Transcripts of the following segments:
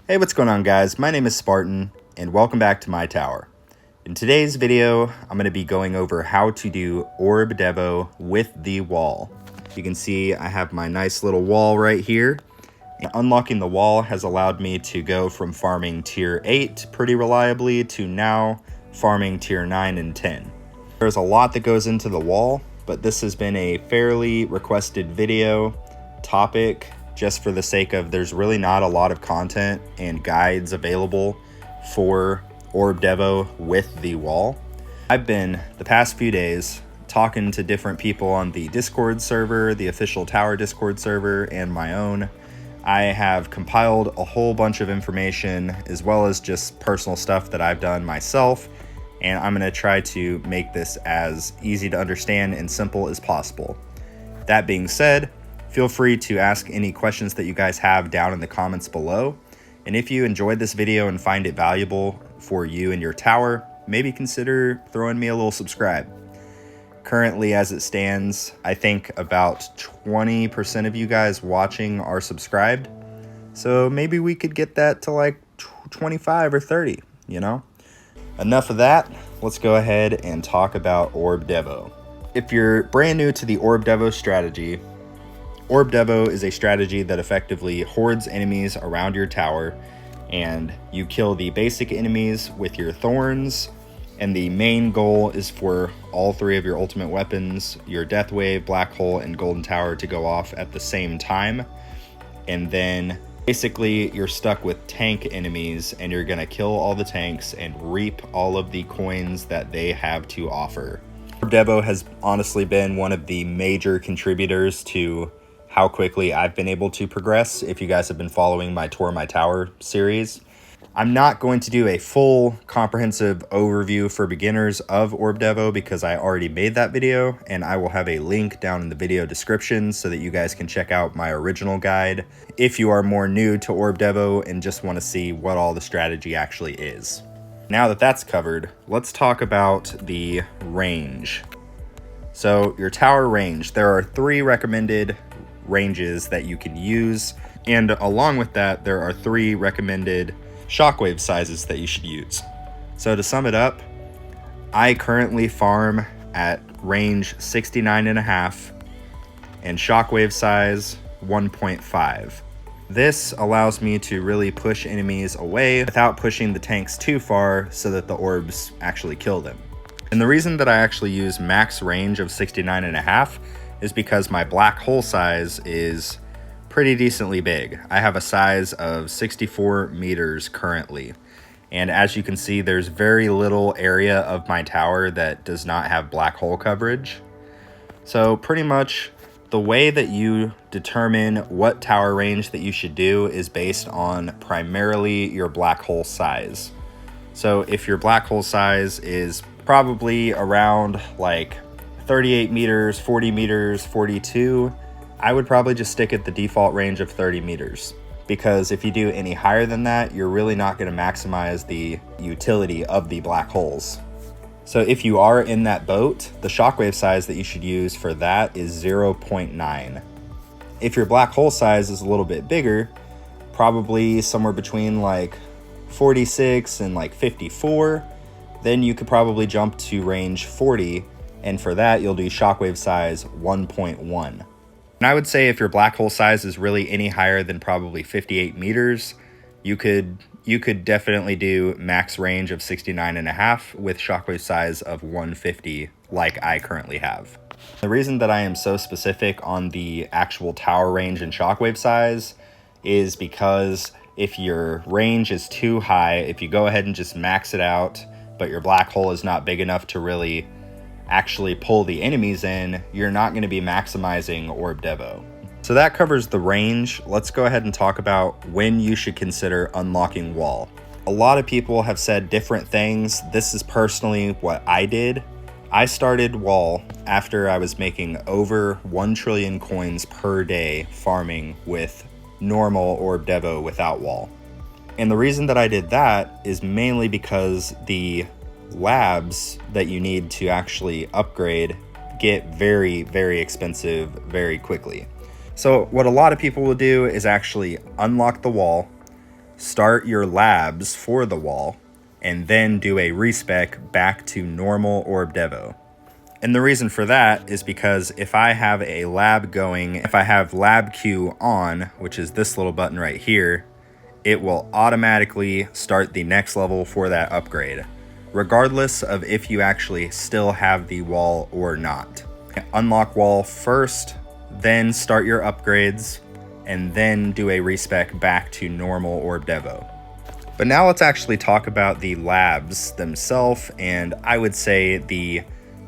Hey, what's going on, guys? My name is Spartan, and welcome back to my tower. In today's video, I'm going to be going over how to do Orb Devo with the wall. You can see I have my nice little wall right here. And unlocking the wall has allowed me to go from farming tier 8 pretty reliably to now farming tier 9 and 10. There's a lot that goes into the wall, but this has been a fairly requested video topic just for the sake of there's really not a lot of content and guides available for Orb Devo with the wall. I've been the past few days talking to different people on the Discord server, the official tower Discord server, and my own. I have compiled a whole bunch of information as well as just personal stuff that I've done myself, and I'm going to try to make this as easy to understand and simple as possible. That being said, feel free to ask any questions that you guys have down in the comments below. And if you enjoyed this video and find it valuable for you and your tower, maybe consider throwing me a little subscribe. Currently, as it stands, I think about 20% of you guys watching are subscribed. So maybe we could get that to like 25 or 30, you know? Enough of that. Let's go ahead and talk about Orb Devo. If you're brand new to the Orb Devo strategy, Orb Devo is a strategy that effectively hoards enemies around your tower, and you kill the basic enemies with your Thorns, and the main goal is for all three of your ultimate weapons, your Death Wave, Black Hole, and Golden Tower to go off at the same time. And then basically you're stuck with tank enemies, and you're gonna kill all the tanks and reap all of the coins that they have to offer. Orb Devo has honestly been one of the major contributors to how quickly I've been able to progress, if you guys have been following my Tour My Tower series. I'm not going to do a full comprehensive overview for beginners of Orb Devo because I already made that video, and I will have a link down in the video description so that you guys can check out my original guide if you are more new to Orb Devo and just want to see what all the strategy actually is. Now that that's covered, let's talk about the range. So your tower range, there are 3 recommended ranges that you can use, and along with that there are 3 recommended shockwave sizes that you should use. So to sum it up, I currently farm at range 69.5 and shockwave size 1.5. This allows me to really push enemies away without pushing the tanks too far so that the orbs actually kill them. And the reason that I actually use max range of 69.5 is because my black hole size is pretty decently big. I have a size of 64 meters currently. And as you can see, there's very little area of my tower that does not have black hole coverage. So pretty much the way that you determine what tower range that you should do is based on primarily your black hole size. So if your black hole size is probably around like 38 meters, 40 meters, 42, I would probably just stick at the default range of 30 meters. Because if you do any higher than that, you're really not going to maximize the utility of the black holes. So if you are in that boat, the shockwave size that you should use for that is 0.9. If your black hole size is a little bit bigger, probably somewhere between like 46 and like 54, then you could probably jump to range 40, and for that you'll do shockwave size 1.1. And I would say if your black hole size is really any higher than probably 58 meters, you could definitely do max range of 69.5 with shockwave size of 150 like I currently have. The reason that I am so specific on the actual tower range and shockwave size is because if your range is too high, if you go ahead and just max it out, but your black hole is not big enough to really actually pull the enemies in, you're not going to be maximizing Orb Devo. So that covers the range. Let's go ahead and talk about when you should consider unlocking wall. A lot of people have said different things. This is personally what I did. I started wall after I was making over 1 trillion coins per day farming with normal Orb Devo without wall. And the reason that I did that is mainly because the labs that you need to actually upgrade get very, very expensive very quickly. So what a lot of people will do is actually unlock the wall, start your labs for the wall, and then do a respec back to normal Orb Devo. And the reason for that is because if I have a lab going, if I have lab queue on, which is this little button right here, it will automatically start the next level for that upgrade, regardless of if you actually still have the wall or not. Unlock wall first, then start your upgrades, and then do a respec back to normal Orb Devo. But now let's actually talk about the labs themselves, and I would say the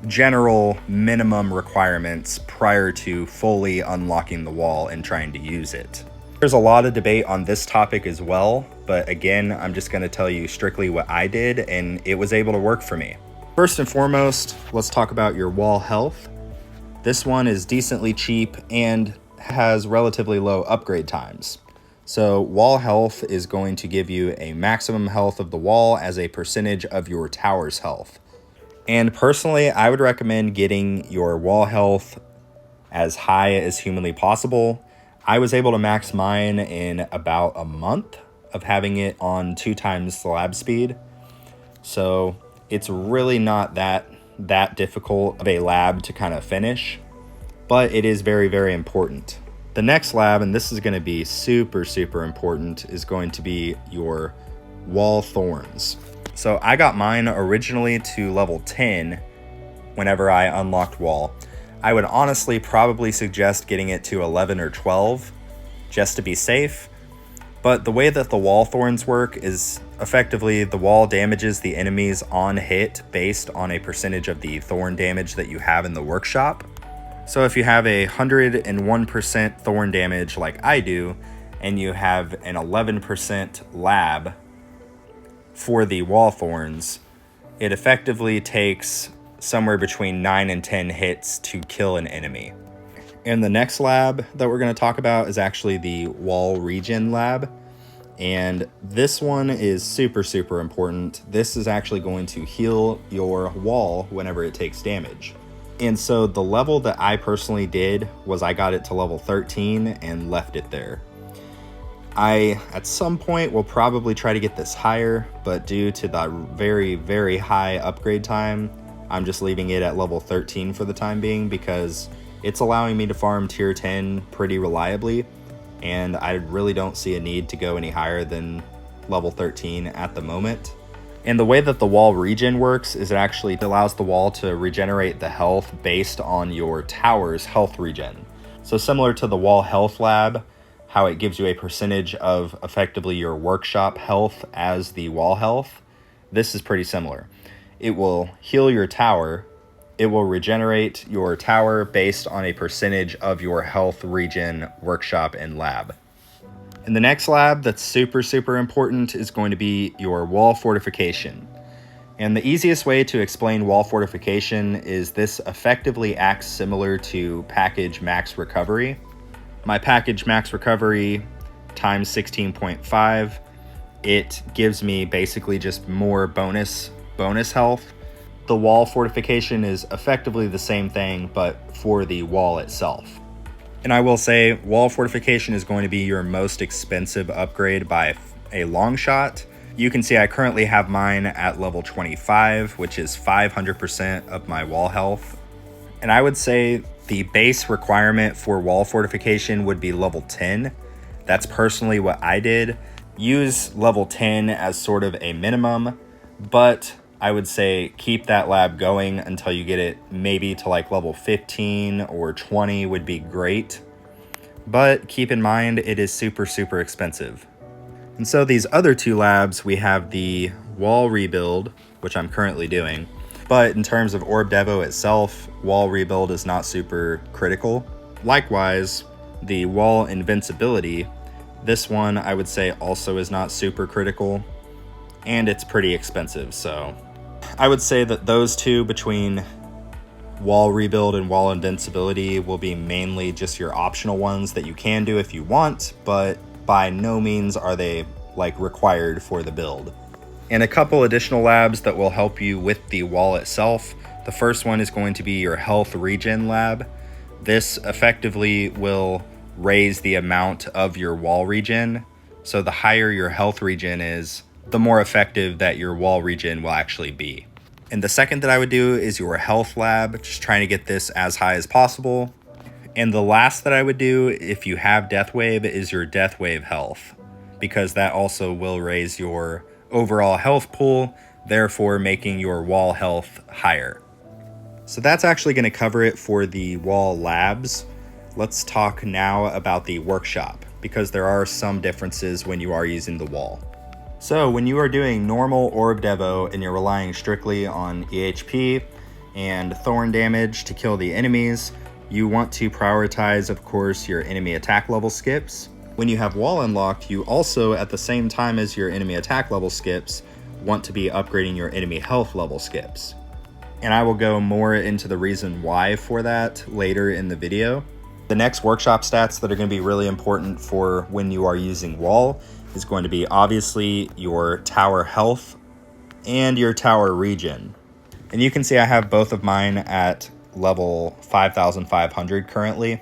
general minimum requirements prior to fully unlocking the wall and trying to use it. There's a lot of debate on this topic as well, but again, I'm just going to tell you strictly what I did, and it was able to work for me. First and foremost, let's talk about your wall health. This one is decently cheap and has relatively low upgrade times. So wall health is going to give you a maximum health of the wall as a percentage of your tower's health. And personally, I would recommend getting your wall health as high as humanly possible. I was able to max mine in about a month of having it on 2 times the lab speed. So it's really not that difficult of a lab to kind of finish, but it is very, very important. The next lab, and this is going to be super, super important, is going to be your wall Thorns. So I got mine originally to level 10 whenever I unlocked wall. I would honestly probably suggest getting it to 11 or 12 just to be safe. But the way that the wall Thorns work is effectively the wall damages the enemies on hit based on a percentage of the thorn damage that you have in the workshop. So if you have a 101% thorn damage like I do, and you have an 11% lab for the wall Thorns, it effectively takes somewhere between 9 and 10 hits to kill an enemy. And the next lab that we're going to talk about is actually the Wall Regen lab. And this one is super, super important. This is actually going to heal your wall whenever it takes damage. And so the level that I personally did was I got it to level 13 and left it there. I, at some point, will probably try to get this higher, but due to the very, very high upgrade time, I'm just leaving it at level 13 for the time being because it's allowing me to farm tier 10 pretty reliably, and I really don't see a need to go any higher than level 13 at the moment. And the way that the Wall Regen works is it actually allows the wall to regenerate the health based on your tower's health regen. So similar to the Wall Health Lab, how it gives you a percentage of effectively your workshop health as the wall health, this is pretty similar. It will heal your tower. It will regenerate your tower based on a percentage of your health regen workshop and lab. And the next lab that's super, super important is going to be your wall fortification. And the easiest way to explain wall fortification is this effectively acts similar to package max recovery. My package max recovery times 16.5, it gives me basically just more bonus health. The wall fortification is effectively the same thing, but for the wall itself. And I will say, wall fortification is going to be your most expensive upgrade by a long shot. You can see I currently have mine at level 25, which is 500% of my wall health. And I would say the base requirement for wall fortification would be level 10. That's personally what I did. Use level 10 as sort of a minimum, but I would say keep that lab going until you get it maybe to like level 15 or 20 would be great. But keep in mind, it is super, super expensive. And so these other 2 labs, we have the wall rebuild, which I'm currently doing. But in terms of Orb Devo itself, wall rebuild is not super critical. Likewise, the wall invincibility, this one I would say also is not super critical, and it's pretty expensive. So I would say that those 2 between wall rebuild and wall invincibility will be mainly just your optional ones that you can do if you want, but by no means are they like required for the build. And a couple additional labs that will help you with the wall itself. The first one is going to be your Health Regen lab. This effectively will raise the amount of your wall regen. So the higher your health regen is, the more effective that your wall regen will actually be. And the second that I would do is your health lab, just trying to get this as high as possible. And the last that I would do, if you have death wave, is your death wave health, because that also will raise your overall health pool, therefore making your wall health higher. So that's actually going to cover it for the wall labs. Let's talk now about the workshop, because there are some differences when you are using the wall. So when you are doing normal Orb Devo and you're relying strictly on EHP and thorn damage to kill the enemies, you want to prioritize, of course, your enemy attack level skips. When you have wall unlocked, you also, at the same time as your enemy attack level skips, want to be upgrading your enemy health level skips. And I will go more into the reason why for that later in the video. The next workshop stats that are going to be really important for when you are using wall is going to be obviously your tower health and your tower regen. And you can see I have both of mine at level 5,500 currently.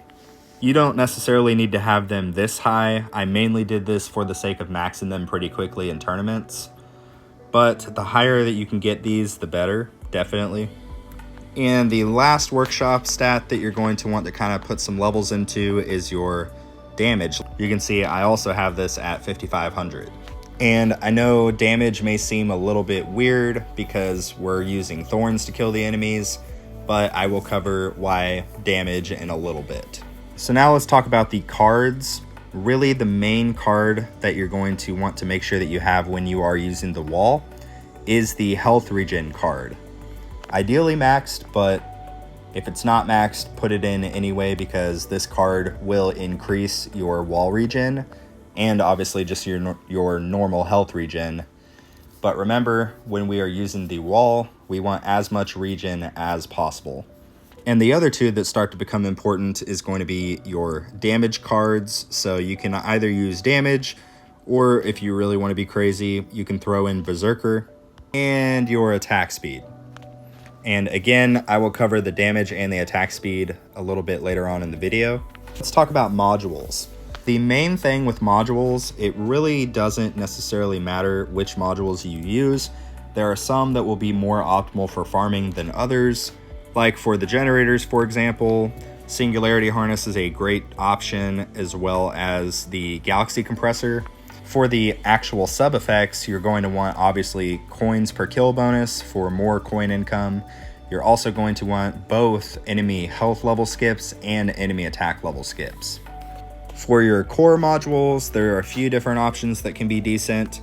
You don't necessarily need to have them this high. I mainly did this for the sake of maxing them pretty quickly in tournaments. But the higher that you can get these, the better, definitely. And the last workshop stat that you're going to want to kind of put some levels into is your damage. You can see I also have this at 5,500. And I know damage may seem a little bit weird because we're using thorns to kill the enemies, but I will cover why damage in a little bit. So now let's talk about the cards. Really the main card that you're going to want to make sure that you have when you are using the wall is the Health Regen card. Ideally maxed, but if it's not maxed, put it in anyway, because this card will increase your wall regen and obviously just your normal health regen. But remember, when we are using the wall, we want as much regen as possible. And the other two that start to become important is going to be your damage cards. So you can either use damage, or if you really want to be crazy, you can throw in Berserker and your attack speed. And again, I will cover the damage and the attack speed a little bit later on in the video. Let's talk about modules. The main thing with modules, it really doesn't necessarily matter which modules you use. There are some that will be more optimal for farming than others. Like for the generators, for example, Singularity Harness is a great option, as well as the Galaxy Compressor. For the actual sub effects, you're going to want obviously coins per kill bonus for more coin income. You're also going to want both enemy health level skips and enemy attack level skips. For your core modules, there are a few different options that can be decent.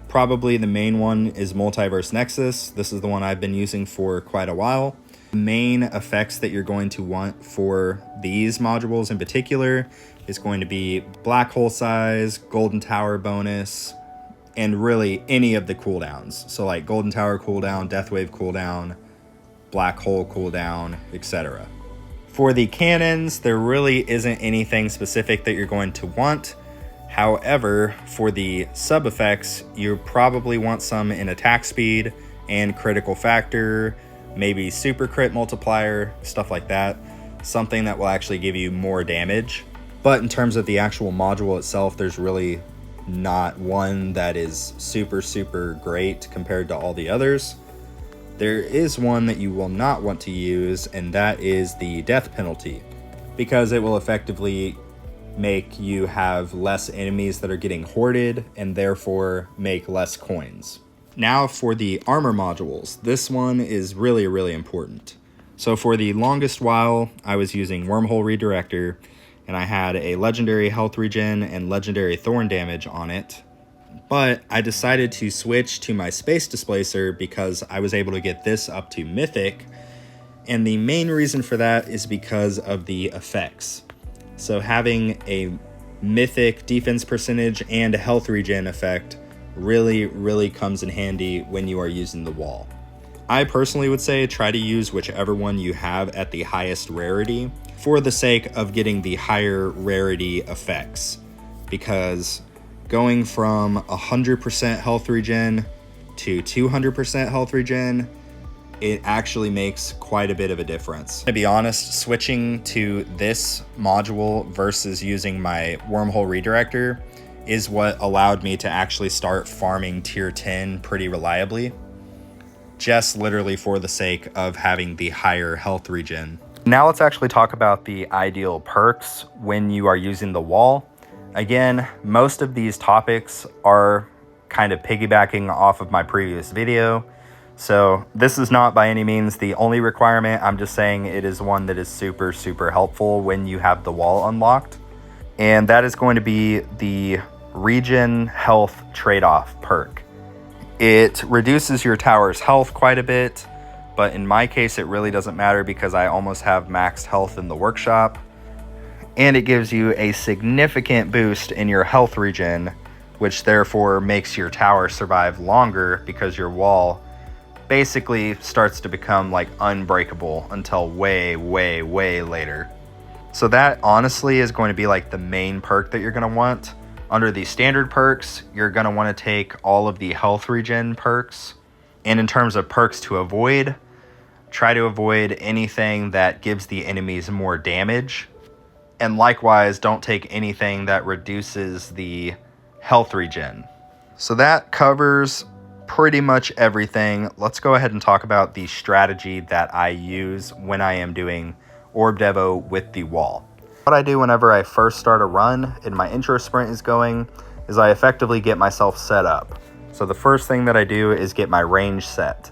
Probably the main one is Multiverse Nexus. This is the one I've been using for quite a while. The main effects that you're going to want for these modules in particular is going to be black hole size, golden tower bonus, and really any of the cooldowns. So like golden tower cooldown, death wave cooldown, black hole cooldown, etc. For the cannons, there really isn't anything specific that you're going to want. However, for the sub effects, you probably want some in attack speed and critical factor, maybe super crit multiplier, stuff like that. Something that will actually give you more damage. But in terms of the actual module itself, there's really not one that is super great compared to all the others. There is one that you will not want to use, and that is the death penalty, because it will effectively make you have less enemies that are getting hoarded and therefore make less coins. Now for the armor modules, this one is really important. So for the longest while, I was using Wormhole Redirector, and I had a legendary health regen and legendary thorn damage on it. But I decided to switch to my space displacer because I was able to get this up to mythic. And the main reason for that is because of the effects. So having a mythic defense percentage and a health regen effect really comes in handy when you are using the wall. I personally would say try to use whichever one you have at the highest rarity for the sake of getting the higher rarity effects, because going from 100% health regen to 200% health regen, it actually makes quite a bit of a difference. To be honest, switching to this module versus using my Wormhole Redirector is what allowed me to actually start farming tier 10 pretty reliably, just literally for the sake of having the higher health regen. Now let's actually talk about the ideal perks when you are using the wall. Again, most of these topics are kind of piggybacking off of my previous video, so this is not by any means the only requirement. I'm just saying it is one that is super, super helpful when you have the wall unlocked. And that is going to be the Regen Health Trade-off perk. It reduces your tower's health quite a bit, but in my case it really doesn't matter because I almost have maxed health in the workshop. And it gives you a significant boost in your health regen, which therefore makes your tower survive longer because your wall basically starts to become like unbreakable until way, way, way later. So that honestly is going to be like the main perk that you're going to want. Under the standard perks, you're going to want to take all of the health regen perks. And in terms of perks to avoid, try to avoid anything that gives the enemies more damage. And likewise, don't take anything that reduces the health regen. So that covers pretty much everything. Let's go ahead and talk about the strategy that I use when I am doing Orb Devo with the wall. What I do whenever I first start a run and my intro sprint is going is I effectively get myself set up. So the first thing that I do is get my range set.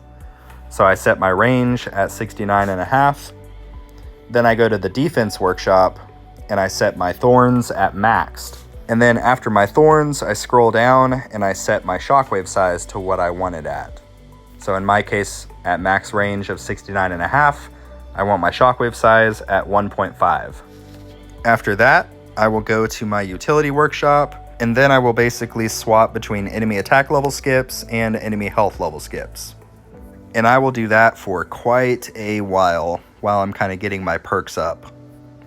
So I set my range at 69.5. Then I go to the defense workshop and I set my thorns at maxed. And then after my thorns, I scroll down and I set my shockwave size to what I want it at. So in my case, at max range of 69.5, I want my shockwave size at 1.5. After that, I will go to my utility workshop, and then I will basically swap between enemy attack level skips and enemy health level skips. And I will do that for quite a while I'm kind of getting my perks up.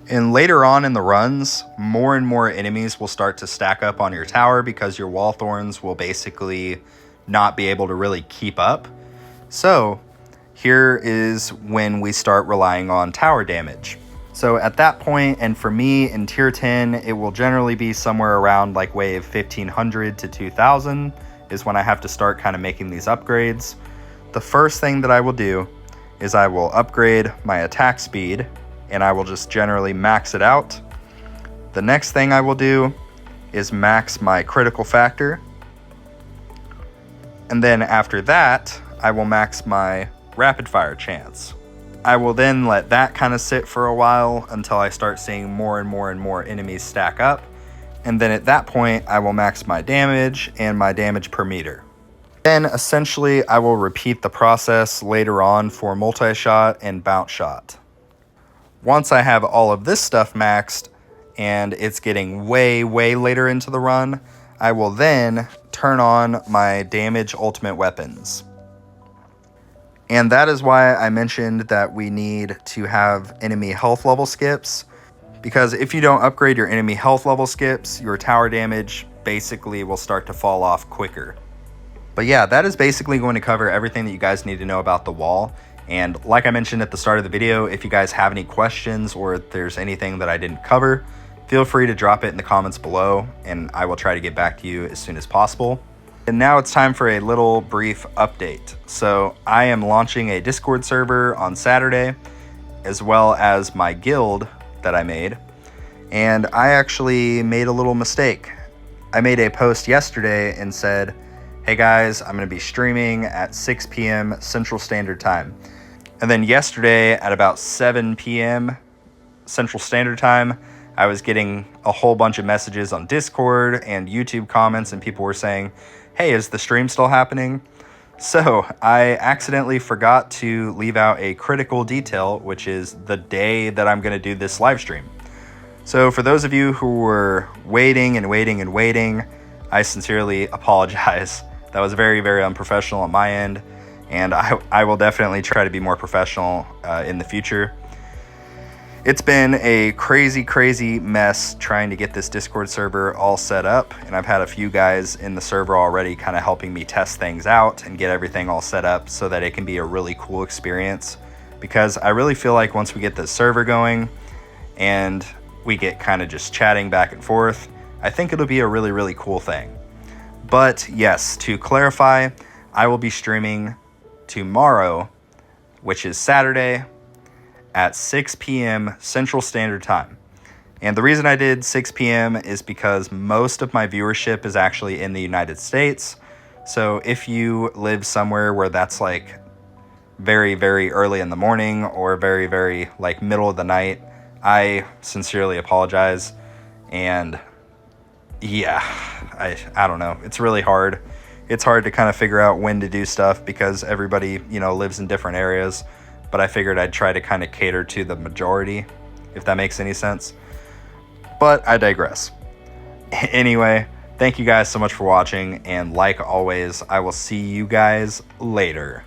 And later on in the runs, more and more enemies will start to stack up on your tower because your wall thorns will basically not be able to really keep up. So here is when we start relying on tower damage. So at that point, and for me in tier 10, it will generally be somewhere around like wave 1500 to 2000 is when I have to start kind of making these upgrades. The first thing that I will do is I will upgrade my attack speed, and I will just generally max it out. The next thing I will do is max my critical factor. And then after that, I will max my rapid fire chance. I will then let that kind of sit for a while until I start seeing more and more and more enemies stack up. And then at that point, I will max my damage and my damage per meter. Then essentially, I will repeat the process later on for multi-shot and bounce shot. Once I have all of this stuff maxed and it's getting way, way later into the run, I will then turn on my damage ultimate weapons. And that is why I mentioned that we need to have enemy health level skips, because if you don't upgrade your enemy health level skips, your tower damage basically will start to fall off quicker. But yeah, that is basically going to cover everything that you guys need to know about the wall. And like I mentioned at the start of the video, if you guys have any questions or if there's anything that I didn't cover, feel free to drop it in the comments below and I will try to get back to you as soon as possible. And now it's time for a little brief update. So I am launching a Discord server on Saturday, as well as my guild that I made. And I actually made a little mistake. I made a post yesterday and said, hey guys, I'm going to be streaming at 6 p.m. Central Standard Time. And then yesterday at about 7 p.m. Central Standard Time, I was getting a whole bunch of messages on Discord and YouTube comments, and people were saying, hey, is the stream still happening? So I accidentally forgot to leave out a critical detail, which is the day that I'm going to do this live stream. So for those of you who were waiting and waiting and waiting, I sincerely apologize. That was very, very unprofessional on my end, and I will definitely try to be more professional in the future. It's been a crazy, crazy mess trying to get this Discord server all set up, and I've had a few guys in the server already kind of helping me test things out and get everything all set up so that it can be a really cool experience, because I really feel like once we get the server going and we get kind of just chatting back and forth, I think it'll be a really, really cool thing. But yes, to clarify, I will be streaming tomorrow, which is Saturday, at 6 p.m. Central Standard Time. And the reason I did 6 p.m. is because most of my viewership is actually in the United States. So if you live somewhere where that's like very, very early in the morning or very, very like middle of the night, I sincerely apologize. And yeah, I don't know. It's really hard. It's hard to kind of figure out when to do stuff because everybody, you know, lives in different areas. But I figured I'd try to kind of cater to the majority, if that makes any sense. But I digress. Anyway, thank you guys so much for watching. And like always, I will see you guys later.